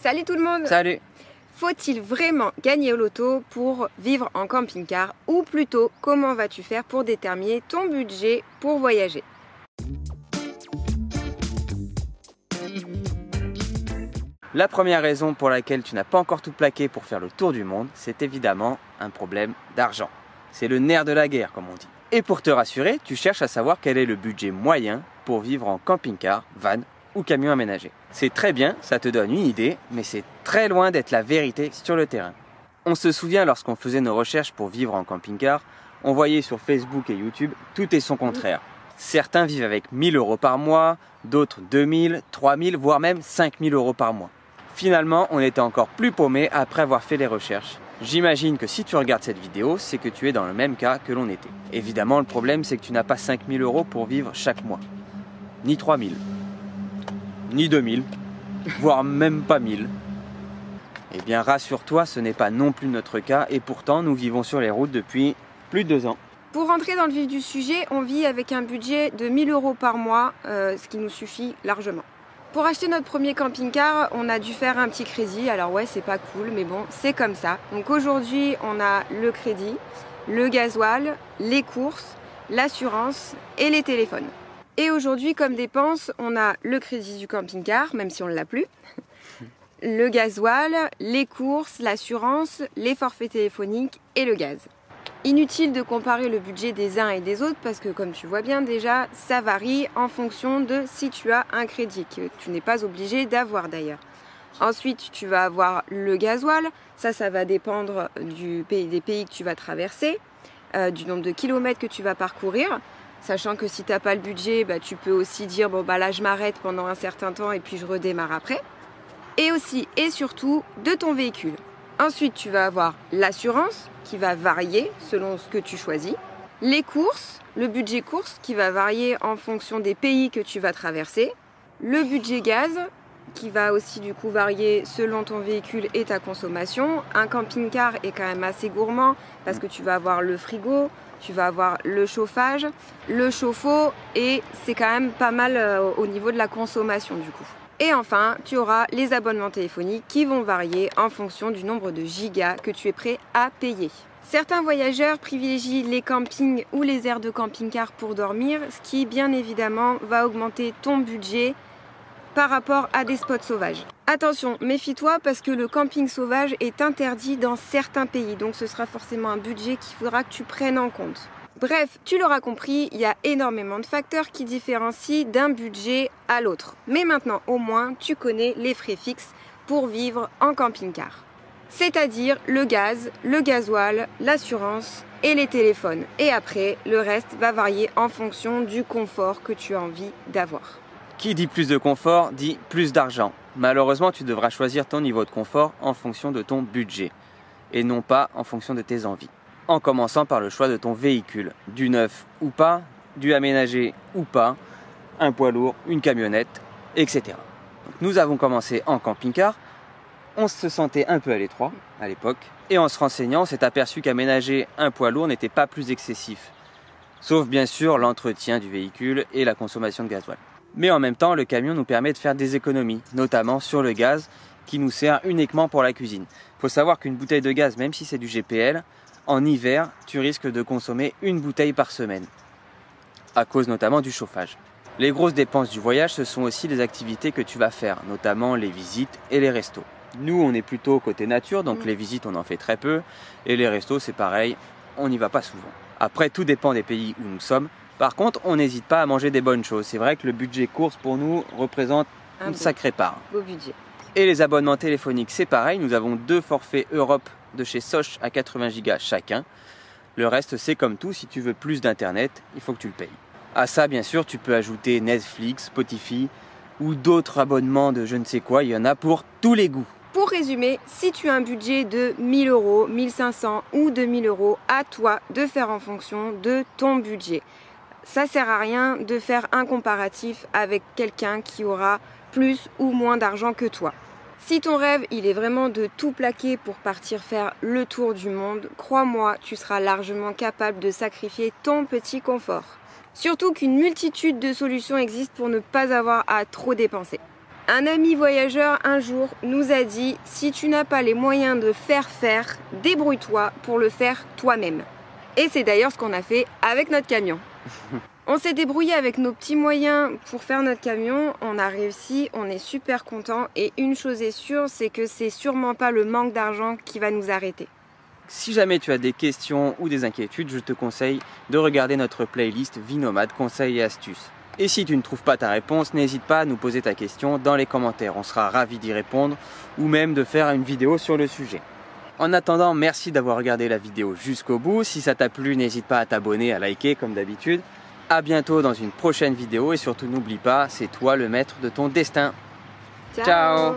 Salut tout le monde! Salut! Faut-il vraiment gagner au loto pour vivre en camping-car? Ou plutôt, comment vas-tu faire pour déterminer ton budget pour voyager? La première raison pour laquelle tu n'as pas encore tout plaqué pour faire le tour du monde, c'est évidemment un problème d'argent. C'est le nerf de la guerre, comme on dit. Et pour te rassurer, tu cherches à savoir quel est le budget moyen pour vivre en camping-car, van ou camion aménagé. C'est très bien, ça te donne une idée, mais c'est très loin d'être la vérité sur le terrain. On se souvient lorsqu'on faisait nos recherches pour vivre en camping-car, on voyait sur Facebook et YouTube tout et son contraire. Certains vivent avec 1 000 € par mois, d'autres 2 000, 3 000, voire même 5 000 € par mois. Finalement, on était encore plus paumé après avoir fait les recherches. J'imagine que si tu regardes cette vidéo, c'est que tu es dans le même cas que l'on était. Évidemment, le problème, c'est que tu n'as pas 5 000 € pour vivre chaque mois. Ni 3 000. Ni 2 000. Voire même pas 1 000. Eh bien, rassure-toi, ce n'est pas non plus notre cas. Et pourtant, nous vivons sur les routes depuis plus de 2 ans. Pour rentrer dans le vif du sujet, on vit avec un budget de 1 000 € par mois, ce qui nous suffit largement. Pour acheter notre premier camping-car, on a dû faire un petit crédit. Alors ouais, c'est pas cool, mais bon, c'est comme ça. Donc aujourd'hui, on a le crédit, le gasoil, les courses, l'assurance et les téléphones. Et aujourd'hui, comme dépense, on a le crédit du camping-car, même si on ne l'a plus, le gasoil, les courses, l'assurance, les forfaits téléphoniques et le gaz. Inutile de comparer le budget des uns et des autres parce que comme tu vois bien déjà, ça varie en fonction de si tu as un crédit, que tu n'es pas obligé d'avoir d'ailleurs. Ensuite, tu vas avoir le gasoil, ça va dépendre des pays que tu vas traverser, du nombre de kilomètres que tu vas parcourir. Sachant que si tu n'as pas le budget, tu peux aussi dire bon là je m'arrête pendant un certain temps et puis je redémarre après. Et aussi et surtout de ton véhicule. Ensuite, tu vas avoir l'assurance qui va varier selon ce que tu choisis. Les courses, le budget course qui va varier en fonction des pays que tu vas traverser. Le budget gaz qui va aussi du coup varier selon ton véhicule et ta consommation. Un camping-car est quand même assez gourmand parce que tu vas avoir le frigo, tu vas avoir le chauffage, le chauffe-eau et c'est quand même pas mal au niveau de la consommation du coup. Et enfin, tu auras les abonnements téléphoniques qui vont varier en fonction du nombre de gigas que tu es prêt à payer. Certains voyageurs privilégient les campings ou les aires de camping-car pour dormir, ce qui bien évidemment va augmenter ton budget par rapport à des spots sauvages. Attention, méfie-toi parce que le camping sauvage est interdit dans certains pays, donc ce sera forcément un budget qu'il faudra que tu prennes en compte. Bref, tu l'auras compris, il y a énormément de facteurs qui différencient d'un budget à l'autre. Mais maintenant, au moins, tu connais les frais fixes pour vivre en camping-car. C'est-à-dire le gaz, le gasoil, l'assurance et les téléphones. Et après, le reste va varier en fonction du confort que tu as envie d'avoir. Qui dit plus de confort dit plus d'argent. Malheureusement, tu devras choisir ton niveau de confort en fonction de ton budget et non pas en fonction de tes envies. En commençant par le choix de ton véhicule, du neuf ou pas, du aménagé ou pas, un poids lourd, une camionnette, etc. Donc, nous avons commencé en camping-car, on se sentait un peu à l'étroit à l'époque, et en se renseignant, on s'est aperçu qu'aménager un poids lourd n'était pas plus excessif, sauf bien sûr l'entretien du véhicule et la consommation de gasoil. Mais en même temps, le camion nous permet de faire des économies, notamment sur le gaz, qui nous sert uniquement pour la cuisine. Il faut savoir qu'une bouteille de gaz, même si c'est du GPL, en hiver, tu risques de consommer une bouteille par semaine, à cause notamment du chauffage. Les grosses dépenses du voyage, ce sont aussi les activités que tu vas faire, notamment les visites et les restos. Nous, on est plutôt côté nature, donc les visites, on en fait très peu, et les restos, c'est pareil, on n'y va pas souvent. Après, tout dépend des pays où nous sommes. Par contre, on n'hésite pas à manger des bonnes choses. C'est vrai que le budget course, pour nous, représente une sacrée part. Beau budget. Et les abonnements téléphoniques, c'est pareil, nous avons 2 forfaits Europe de chez Sosh à 80 Go chacun. Le reste, c'est comme tout, si tu veux plus d'internet, il faut que tu le payes. À ça, bien sûr, tu peux ajouter Netflix, Spotify ou d'autres abonnements de je ne sais quoi, il y en a pour tous les goûts. Pour résumer, si tu as un budget de 1 000 €, 1 500 ou 2 000 €, à toi de faire en fonction de ton budget. Ça sert à rien de faire un comparatif avec quelqu'un qui aura plus ou moins d'argent que toi. Si ton rêve, il est vraiment de tout plaquer pour partir faire le tour du monde, crois-moi, tu seras largement capable de sacrifier ton petit confort. Surtout qu'une multitude de solutions existent pour ne pas avoir à trop dépenser. Un ami voyageur un jour nous a dit « Si tu n'as pas les moyens de faire, débrouille-toi pour le faire toi-même ». Et c'est d'ailleurs ce qu'on a fait avec notre camion. On s'est débrouillé avec nos petits moyens pour faire notre camion, on a réussi, on est super content et une chose est sûre, c'est que c'est sûrement pas le manque d'argent qui va nous arrêter. Si jamais tu as des questions ou des inquiétudes, je te conseille de regarder notre playlist Vie Nomade conseils et astuces. Et si tu ne trouves pas ta réponse, n'hésite pas à nous poser ta question dans les commentaires, on sera ravis d'y répondre ou même de faire une vidéo sur le sujet. En attendant, merci d'avoir regardé la vidéo jusqu'au bout. Si ça t'a plu, n'hésite pas à t'abonner, à liker comme d'habitude. À bientôt dans une prochaine vidéo et surtout n'oublie pas, c'est toi le maître de ton destin. Ciao.